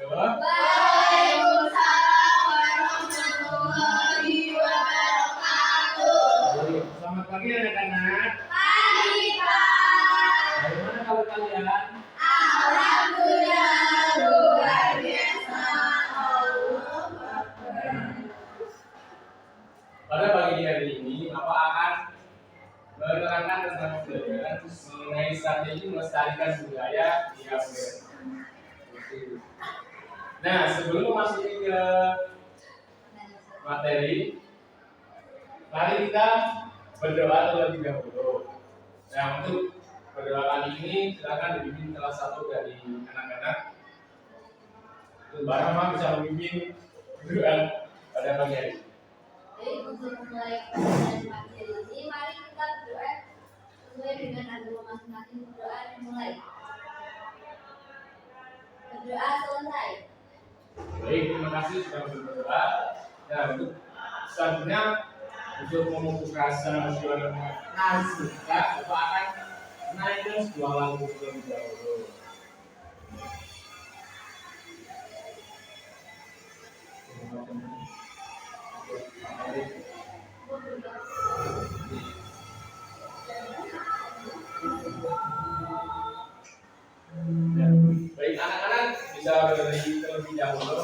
Waalaikumsalam warahmatullahi wabarakatuh. Selamat pagi anak-anak. Pagi, Pak. Dari mana kalau kalian? Alhamdulillah luar biasa. Pada pagi hari ini, Bapak akan menerangkan tentang pelajaran mengenai strategi melestarikan budaya di Aceh. Nah, sebelum memasuki ke materi, mari kita berdoa terlebih dahulu. Nah, untuk berdoa kali ini silakan dibimbing salah satu dari anak-anak. Mbak Rama bisa memimpin doa pada pagi hari. Jadi untuk mulai pelajaran pagi ini, mari kita berdoa sesuai dengan agama masing-masing. Berdoa dimulai. Berdoa selesai. Baik, terima kasih sudah berdoa. Nah, untuk selanjutnya untuk memupuk rasa suara kita, Bapak akan menaikkan sebuah lagu terlebih dahulu. Ya, baik anak-anak bisa berdiri terlebih dahulu.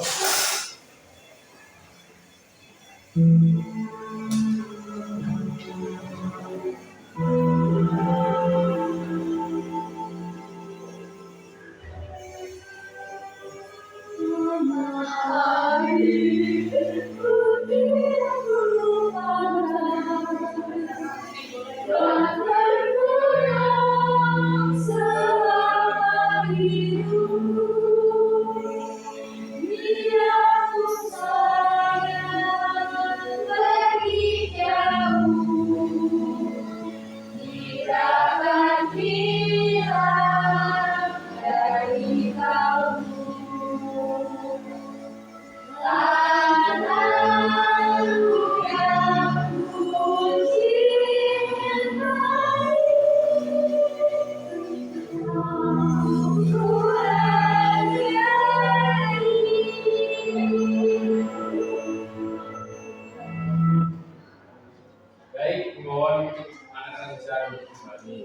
Baik, mohon anak-anak bisa duduk kembali.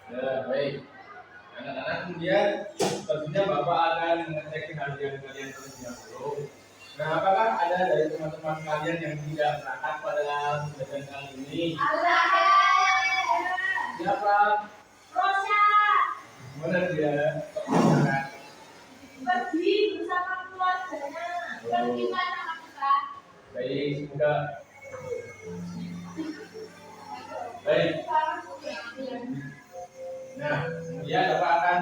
Ya, baik. Anak-anak kemudian tentunya Bapak akan mengecek kehadiran kalian terlebih dahulu. Nah, apakah ada dari teman-teman kalian yang tidak berangkat pada pelajaran kali ini? Siapa? Rosa Mana dia? pergi bersama keluarganya. Pergi mana Kak? Baik, semoga baik. Nah, kemudian Bapak akan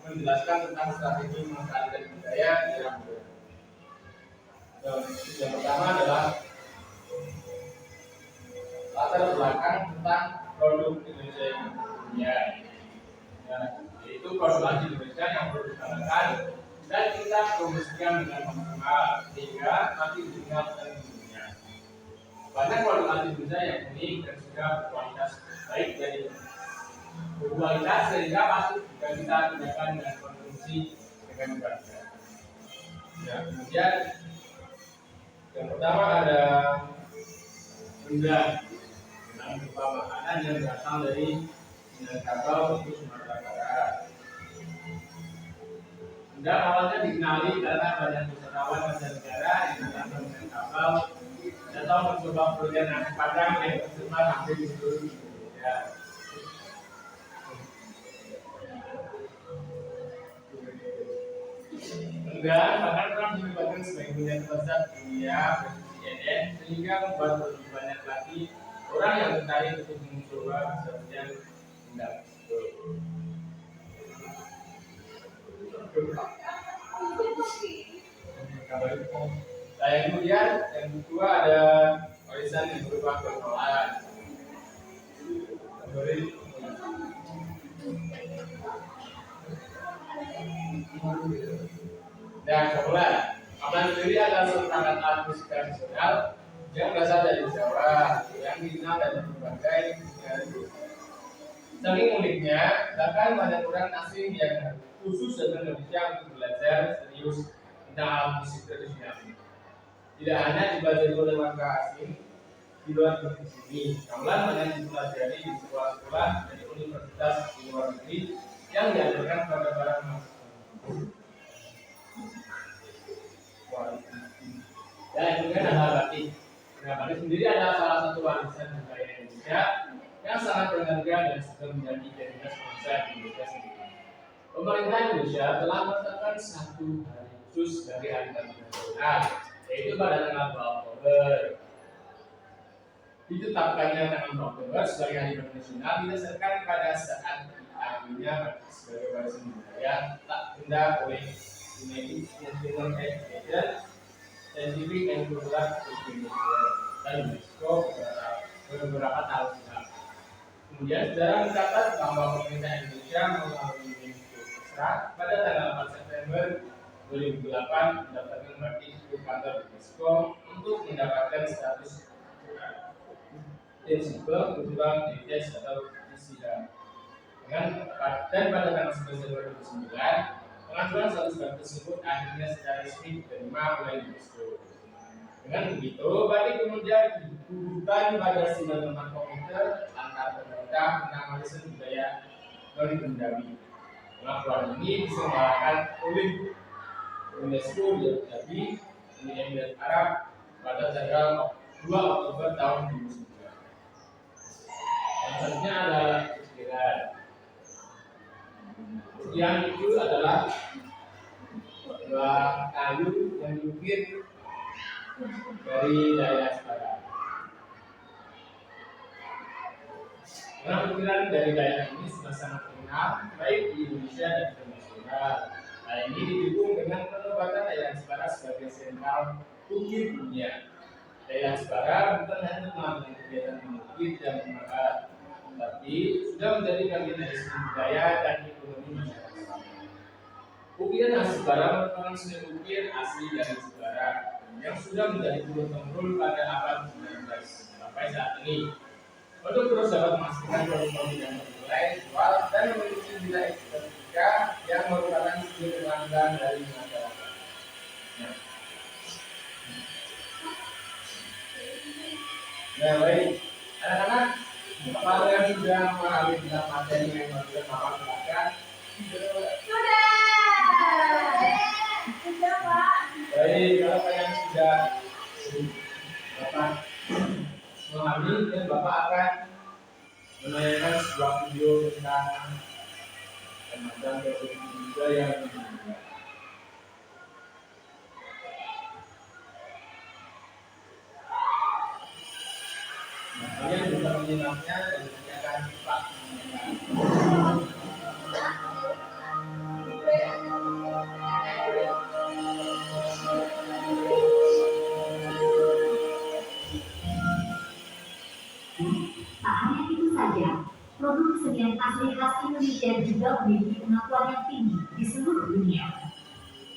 menjelaskan tentang strategi melestarikan budaya di Ambon. Yang pertama adalah latar belakang tentang produk Indonesia yang dunia. Nah, yaitu produk asli Indonesia yang perlu dikembangkan dan kita promosikan dengan maksimal sehingga nanti dikenal dan dunia. Banyak produk asli Indonesia yang unik dan juga berkualitas baik dari berkualitas sehingga masuk jika kita gunakan dan konsumsi dengan baik. Ya, kemudian yang pertama ada benda yang berupa makanan yang berasal dari Minangkabau untuk Sumatera Barat. Benda awalnya dikenali karena banyak wisatawan mancanegara yang datang ke Minangkabau atau mencoba kuliner nasi padang yang tersebar hampir di seluruh Indonesia. Enggak, bahkan pernah dilibatkan sebagai benda terbesar dunia versi CNN sehingga membuat lebih banyak lagi orang yang tertarik untuk mencoba kesajian benda tersebut. Nah, yang kemudian yang kedua ada warisan yang berupa pengelolaan. Dan kemudian Pamelan sendiri adalah sebuah alat musik tradisional yang berasal dari Jawa, yang dikenal dari berbagai negara. Saking uniknya, bahkan banyak orang asing yang khusus datang ke Indonesia untuk belajar serius tentang alat musik tradisional ini. Tidak hanya dipelajari oleh warga asing di luar negeri ini, namun banyak dipelajari di sekolah-sekolah dan di universitas di luar negeri yang diajarkan kepada para mahasiswa. Dan kemudian ada batik. Nah, batik sendiri adalah salah satu warisan budaya Indonesia yang sangat berharga dan sudah menjadi identitas bangsa Indonesia sendiri. Pemerintah Indonesia telah menetapkan satu hari khusus dari hari batik nasional, yaitu pada tanggal 2 Oktober. Ditetapkannya tanggal 2 Oktober sebagai hari batik nasional didasarkan pada saat diambilnya batik sebagai warisan budaya tak benda oleh United Nations Education Scientific and Cultural Organization dan UNESCO beberapa tahun silam. Kemudian sejarah mencatat bahwa pemerintah Indonesia melalui Menko Kesra pada tanggal 4 September 2008 mendaftarkan batik ke kantor UNESCO untuk mendapatkan status Insible Cultural Heritage atau ISIHA. Dan pada tanggal 11 Januari 2009 pengajuan status batik tersebut akhirnya secara resmi diterima oleh UNESCO. Dengan begitu, batik kemudian dibutuhkan pada 9 teman komite antar pemerintah tentang warisan budaya non-bendawi. Pengakuan ini diselenggarakan oleh UNESCO di Abu Dhabi, Uni Emirat Arab pada tanggal 2 Oktober tahun 2009. Selanjutnya adalah ukiran. Yang itu adalah kayu yang diukir dari daerah Semarang. Karena ukiran dari daerah ini sudah sangat terkenal baik di Indonesia dan internasional. Hal ini didukung dengan penempatan daerah Semarang sebagai sentral ukir dunia. Daerah Semarang bukan hanya melakukan kegiatan mengukir dan memahat, tapi sudah menjadi bagian dari seni budaya dan ekonomi masyarakat. Ukiran khas Semarang merupakan seni ukir asli dari Semarang yang sudah menjadi turun-temurun pada abad 19 sampai saat ini. Untuk terus dapat memastikan produk-produk yang bernilai jual dan memiliki nilai estetika yang merupakan seni pelanggan dari masyarakat. Nah, baik, anak-anak, apa yang sudah mengalami tentang materi yang baru Bapak jelaskan? Sudah, Pak. Baik, kalau kalian sudah Bapak memahami, dan Bapak akan menanyakan sebuah video tentang semacam teknologi juga yang kalian bisa menyimaknya dan nanti akan cepat menyimak. Tak hanya itu saja, produk kesenian asli khas Indonesia juga memiliki pengakuan yang tinggi di seluruh dunia.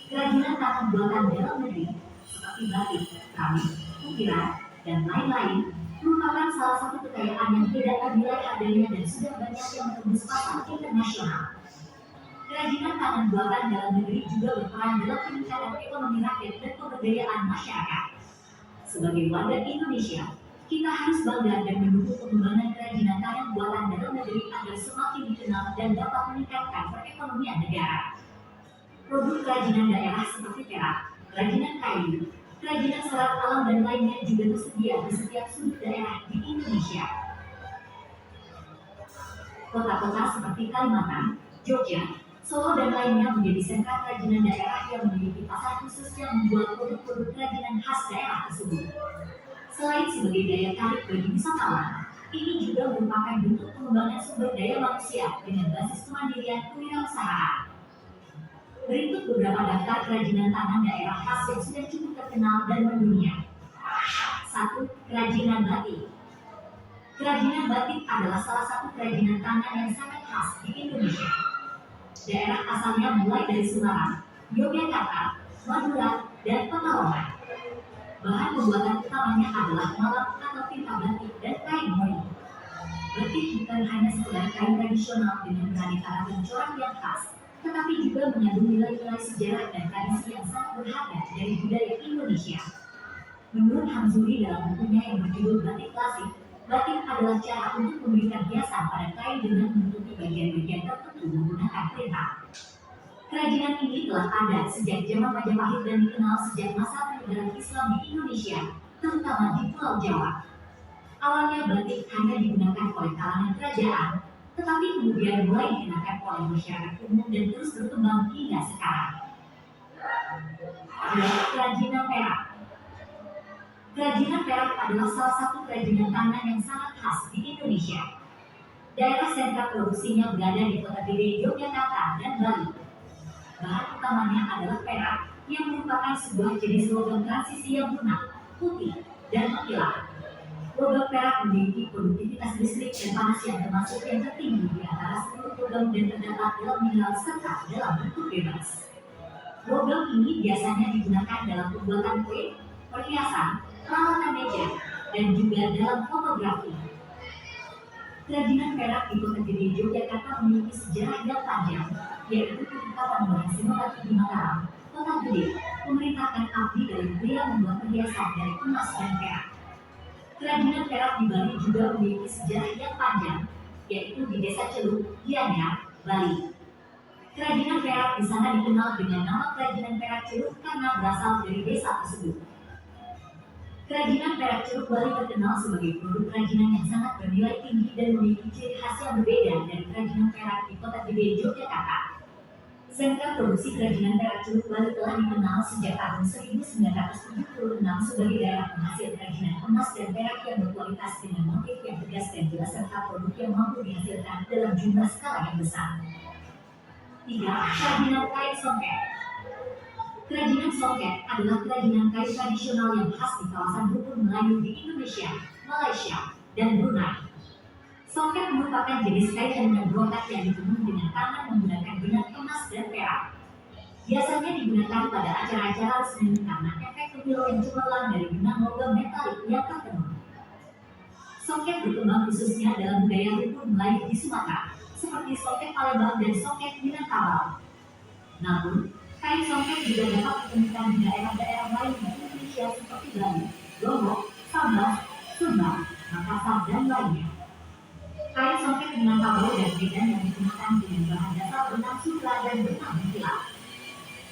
Kerajinan tangan buatan dalam negeri seperti batik, keramik, ukiran, dan lain-lain merupakan salah satu kekayaan yang tidak ternilai harganya dan sudah banyak yang menembus pasar internasional. Kerajinan tangan buatan dalam negeri juga berperan dalam peningkatan ekonomi rakyat dan pemberdayaan masyarakat. Sebagai warga Indonesia, kita harus bangga dan mendukung pengembangan kerajinan tangan buatan dalam negeri agar semakin dikenal dan dapat meningkatkan perekonomian negara. Produk kerajinan daerah seperti perak, kerajinan kayu, kerajinan serat alam dan lainnya juga tersedia di setiap sudut daerah di Indonesia. Kota-kota seperti Kalimantan, Jogja, Solo dan lainnya menjadi sentra kerajinan daerah yang memiliki pasar khusus yang membuat produk-produk kerajinan khas daerah tersebut. Selain sebagai daya tarik bagi wisatawan, ini juga merupakan bentuk pengembangan sumber daya manusia dengan basis kemandirian kewirausahaan. Berikut beberapa daftar kerajinan tangan daerah khas yang sudah cukup terkenal dan mendunia. 1. Kerajinan batik. Kerajinan batik adalah salah satu kerajinan tangan yang sangat khas di Indonesia. Daerah asalnya mulai dari Semarang, Yogyakarta, Madura, dan Pekalongan. Bahan pembuatan utamanya adalah malam atau tinta batik dan kain mori. Batik bukan hanya sekedar kain tradisional dengan beraneka ragam corak yang khas, tetapi juga mengandung nilai-nilai sejarah dan tradisi yang sangat berharga dari budaya Indonesia. Menurut Hamzuri dalam bukunya yang berjudul Batik Klasik, batik adalah cara untuk memberikan hiasan pada kain dengan menutupi bagian-bagian tertentu menggunakan tinta. Kerajinan ini telah ada sejak zaman Majapahit dan dikenal sejak masa penyebaran Islam di Indonesia, terutama di Pulau Jawa. Awalnya batik hanya digunakan oleh kalangan kerajaan, tetapi kemudian mulai digunakan oleh masyarakat umum dan terus berkembang hingga sekarang. Kerajinan perak. Kerajinan perak adalah salah satu kerajinan tangan yang sangat khas di Indonesia. Daerah sentra produksinya berada di Kota Gede, Yogyakarta, dan Bali. Bahan utamanya adalah perak yang merupakan sebuah jenis logam transisi yang lunak, putih, dan mengkilap. Logam perak memiliki produktivitas listrik dan panas yang termasuk yang tertinggi di antara seluruh logam dan terdapat dalam mineral serta dalam bentuk bebas. Logam ini biasanya digunakan dalam pembuatan kue, perhiasan, peralatan meja, dan juga dalam fotografi. Kerajinan perak di Kota Gede, Yogyakarta memiliki sejarah yang panjang, yaitu ketika Pangeran Senopati di Mataram, Kota Gede, memerintahkan abdi dalam pria membuat perhiasan dari emas dan perak. Kerajinan perak di Bali juga memiliki sejarah yang panjang, yaitu di Desa Celuk, Gianyar, Bali. Kerajinan perak di sana dikenal dengan nama Kerajinan Perak Celuk karena berasal dari desa tersebut. Kerajinan perak Celuk Bali terkenal sebagai produk kerajinan yang sangat bernilai tinggi dan memiliki ciri khas yang berbeda dari kerajinan perak di Kota Gede, Yogyakarta. Sentra produksi kerajinan perak Celuk Bali telah dikenal sejak tahun 1976 sebagai daerah penghasil kerajinan emas dan perak yang berkualitas dengan motif yang tegas dan jelas serta produk yang mampu dihasilkan dalam jumlah skala yang besar. 3. Kerajinan kain songket. Kerajinan songket adalah kerajinan kain tradisional yang khas di kawasan Rukun Melayu di Indonesia, Malaysia, dan Brunei. Songket merupakan jenis kain dengan brokat yang ditenun dengan tangan menggunakan benang emas dan perak. Biasanya digunakan pada acara-acara resmi karena efek pemilu yang cemerlang dari benang logam metalik yang tertenun. Songket berkembang khususnya dalam budaya Rukun Melayu di Sumatera, seperti songket Palembang dan songket Minangkabau. Namun, kain songket juga dapat ditemukan di daerah-daerah lain di Indonesia seperti Bali, Lombok, Sambas, Sumba, Makassar, dan lainnya. Kain songket Minangkabau dan Medan yang digunakan dengan bahan dasar benang sutra dan benang mengkilap.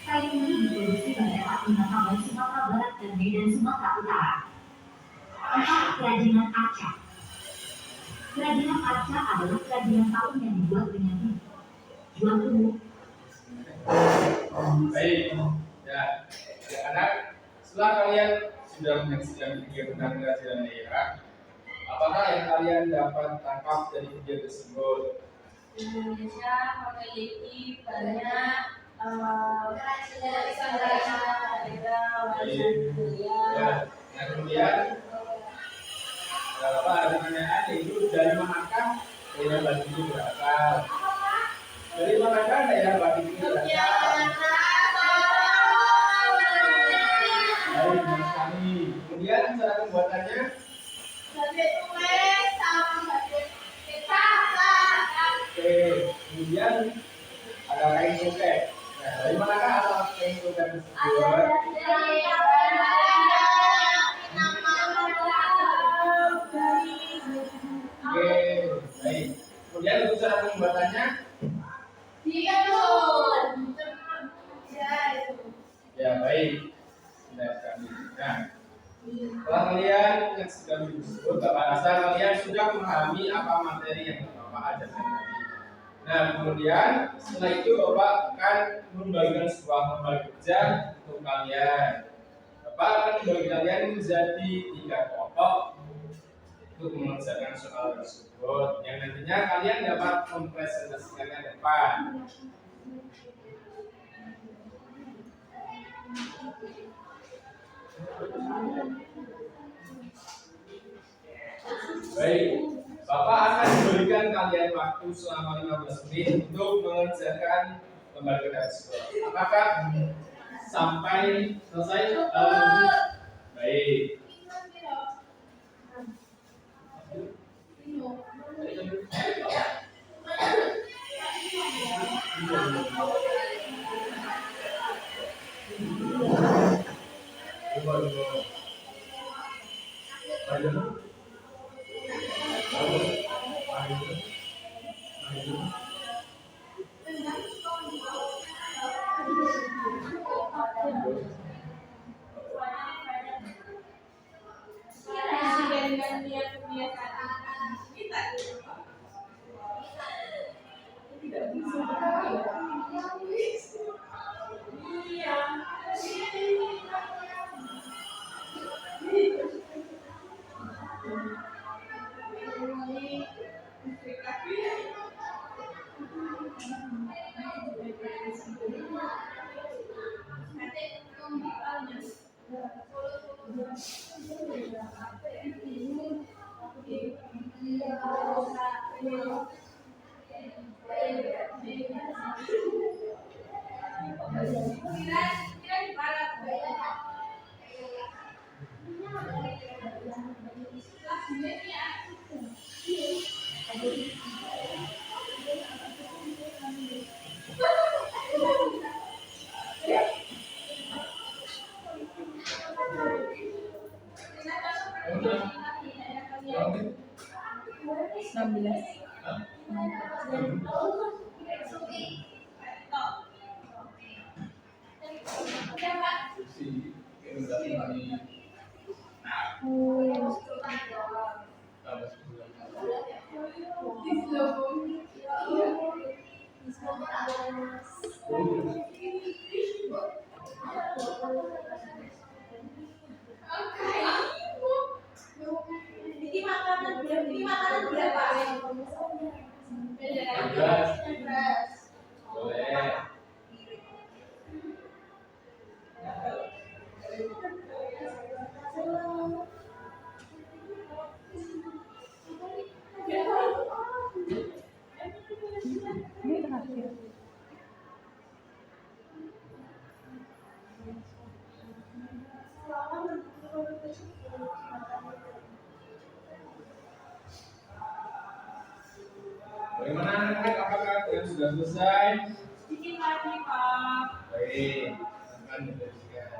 Kain ini diproduksi pada daerah Minangkabau, Sumatera Barat, dan Medan, Sumatera Utara. 4. Kerajinan arca. Kerajinan arca adalah kerajinan patung yang dibuat dengan jual tubuh. Baik, ya, anak-anak, setelah kalian sudah menyaksikan video tentang kerajinan daerah, apakah yang kalian dapat tangkap dari video tersebut? Indonesia memiliki banyak kerajinan daerah warisan budaya. Ya, nah kemudian apa ada pertanyaan itu dari manakah daerah batik itu berasal? Dari manakah daerah batik itu berasal? Baik, benar sekali. Kemudian cara pembuatannya? Oke, kemudian ada kain songket. Nah, dari manakah asal kain songket tersebut? Oke, baik. Kemudian untuk cara pembuatannya? Ya, baik. Benar sekali. Nah, setelah kalian menyaksikan video tersebut, Bapak rasa kalian sudah memahami apa materi yang Bapak ajarkan tadi. Nah, kemudian setelah itu Bapak akan membagikan sebuah lomba kerja untuk kalian. Bapak akan membagi kalian menjadi 3 kelompok untuk mengerjakan soal tersebut yang nantinya kalian dapat mempresentasikannya ke depan. Baik, Bapak akan memberikan kalian waktu selama 15 menit untuk mengerjakan lembaga tersebut. Apakah sampai selesai? Baik. Baik. Boleh. Bagaimana anak-anak? Apakah kalian sudah selesai? Sedikit lagi, Pak. Baik, akan diteruskan.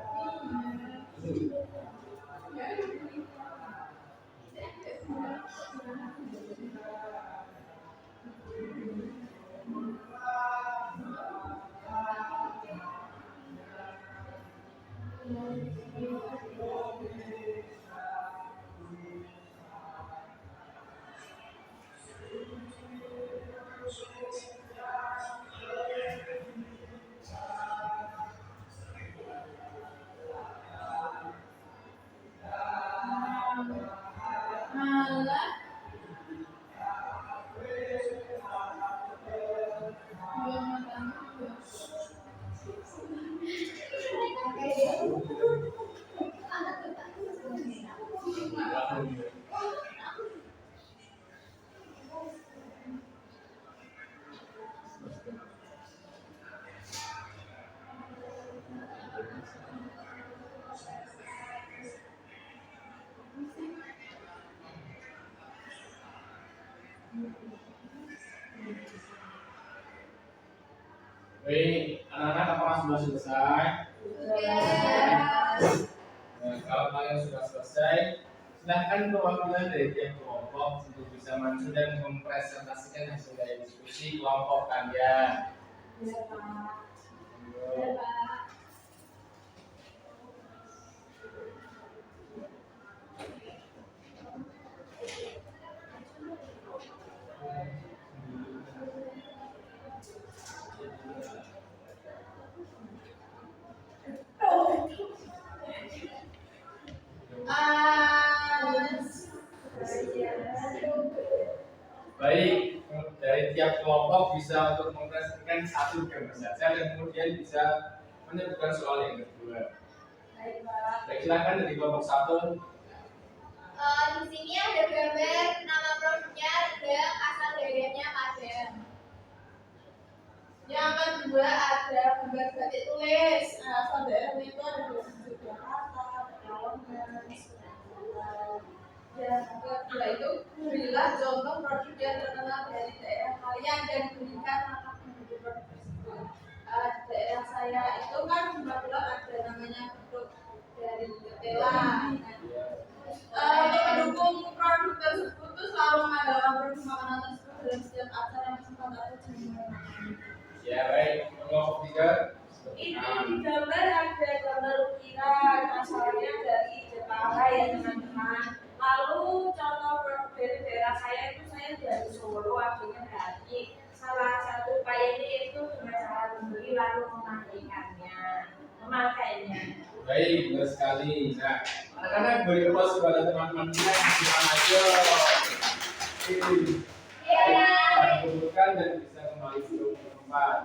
Baik, anak-anak apakah sudah selesai? Nah, kalau kalian sudah selesai, silahkan perwakilan dari tiap kelompok untuk bisa maju dan mempresentasikan hasil dari diskusi kelompok kalian. Ayo. Baik, dari tiap kelompok bisa untuk mempresentasikan satu gambar saja dan kemudian bisa menyebutkan soal yang kedua. Baik, silakan dari kelompok satu. Di sini ada gambar nama produknya rendang, asal daerahnya Padang. Yang kedua ada gambar batik tulis. Asal daerahnya itu ada di Yogyakarta, ada Pekalongan. biar terkenal dari daerah kalian dan berikan makan penduduk tersebut. Daerah saya itu kan kebetulan ada namanya produk dari Ketela. Untuk mendukung produk tersebut tuh selalu mengadakan produk makanan tersebut dalam setiap acara kesempatan atau ceramah. Ya baik, nomor 3. Ini di gambar ada gambar ukiran asalnya dari Jepara ya teman-teman. Lalu contoh produk dari daerah saya itu saya dari Solo, akhirnya dari salah satu upayanya itu dengan cara membeli lalu memakainya. Baik, benar sekali. Nah, anak-anak beri kelas kepada teman-teman kita yang silakan aja. Ini kumpulkan dan bisa kembali ke tempat.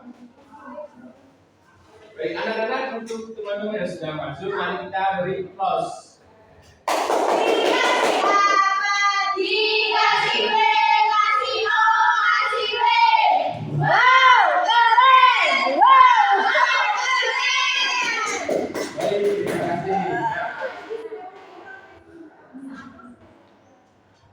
Baik, anak-anak untuk teman-teman yang sudah masuk, mari kita beri close. Dikasih W, kasih O, kasih W. Wow, keren. Wow, keren. Baik, terima kasih.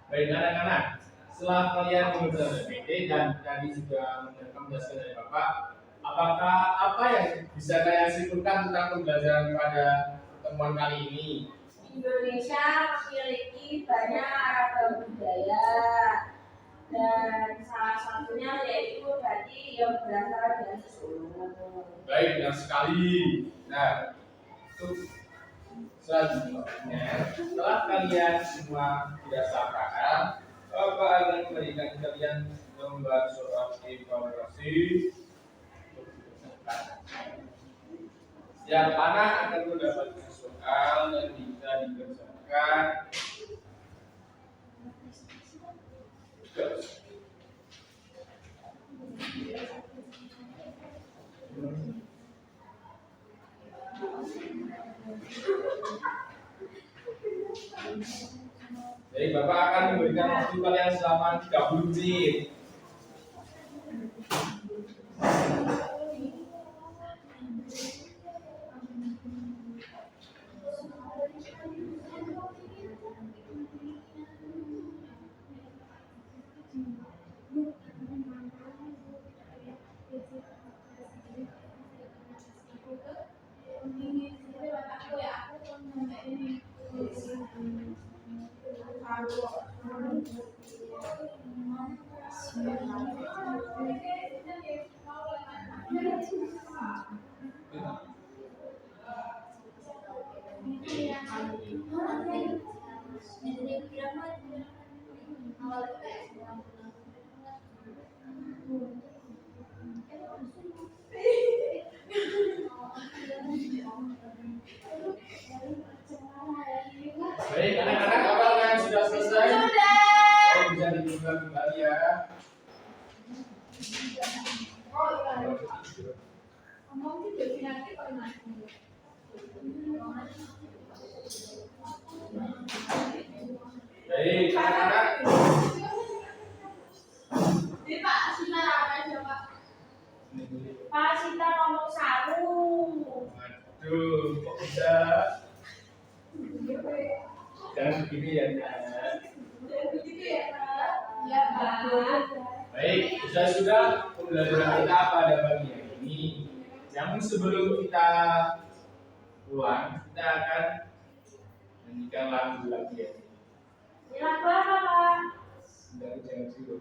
Baik, anak-anak, setelah kalian mengumpulkan PPT dan tadi sudah mendengarkan penjelasan dari Bapak, apakah apa yang bisa kalian simpulkan tentang pembelajaran pada pertemuan kali ini? Indonesia memiliki banyak ragam budaya dan salah satunya yaitu tadi yang berasal dari Solo. Baik, benar sekali. Nah, untuk selanjutnya, setelah kalian semua sudah paham, Bapak akan memberikan kalian lembar soal evaluasi. Yang mana akan mendapatkan soal dan bisa dikerjakan. Jadi Bapak akan memberikan waktu kalian selama 30 menit. Baik, anak-anak, apakah kalian sudah selesai? Sudah. Baik, bisa dibuka kembali ya. Baik, anak-anak. Ini Pak Sita apa siapa? Pak Sita ngomong saru. Waduh, kok bisa? Jangan begini ya, Nak. Begitu ya Pak? Ya Pak. Baik, sudah pembelajaran kita pada pagi ini. Namun sebelum kita pulang, kita akan menyanyikan lagu lagi ya. Lagu apa Pak? Dari jangan dulu.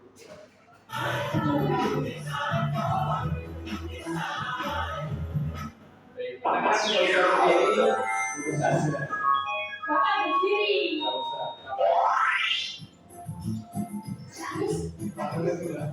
Baik, anak-anak tidak usah berdiri, duduk saja. Bapak berdiri. Tidak usah. Aku lihat lah.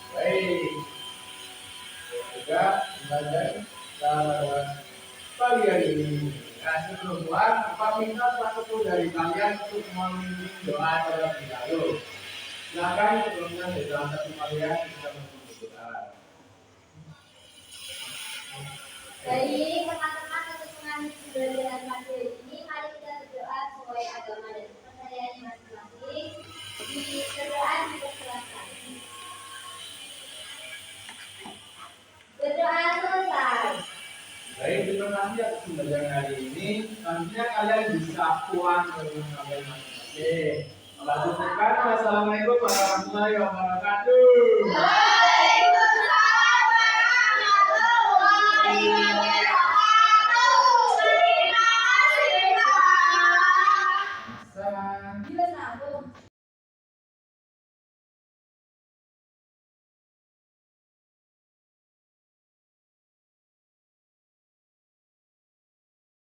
Baik, juga belajar pagi hari ini. Nah, sebelum pulang, Bapak minta satu dari kalian untuk memimpin doa terlebih dahulu. Silakan sebelumnya di dalam satu kalian bisa memimpin doa. Baik, teman-teman untuk mengambil pembelajaran pagi hari ini, mari kita berdoa sesuai agama dan kepercayaan masing-masing. Di berdoa dipersilakan. Berdoa selesai. Baik, terima kasih atas pembelajaran hari ini. Nantinya kalian bisa pulang ke rumah kalian masing-masing. Kalau cukupkan, wassalamualaikum warahmatullahi wabarakatuh. Waalaikumsalam warahmatullahi wabarakatuh. Terima kasih, Pak. Sama. Bila sambung.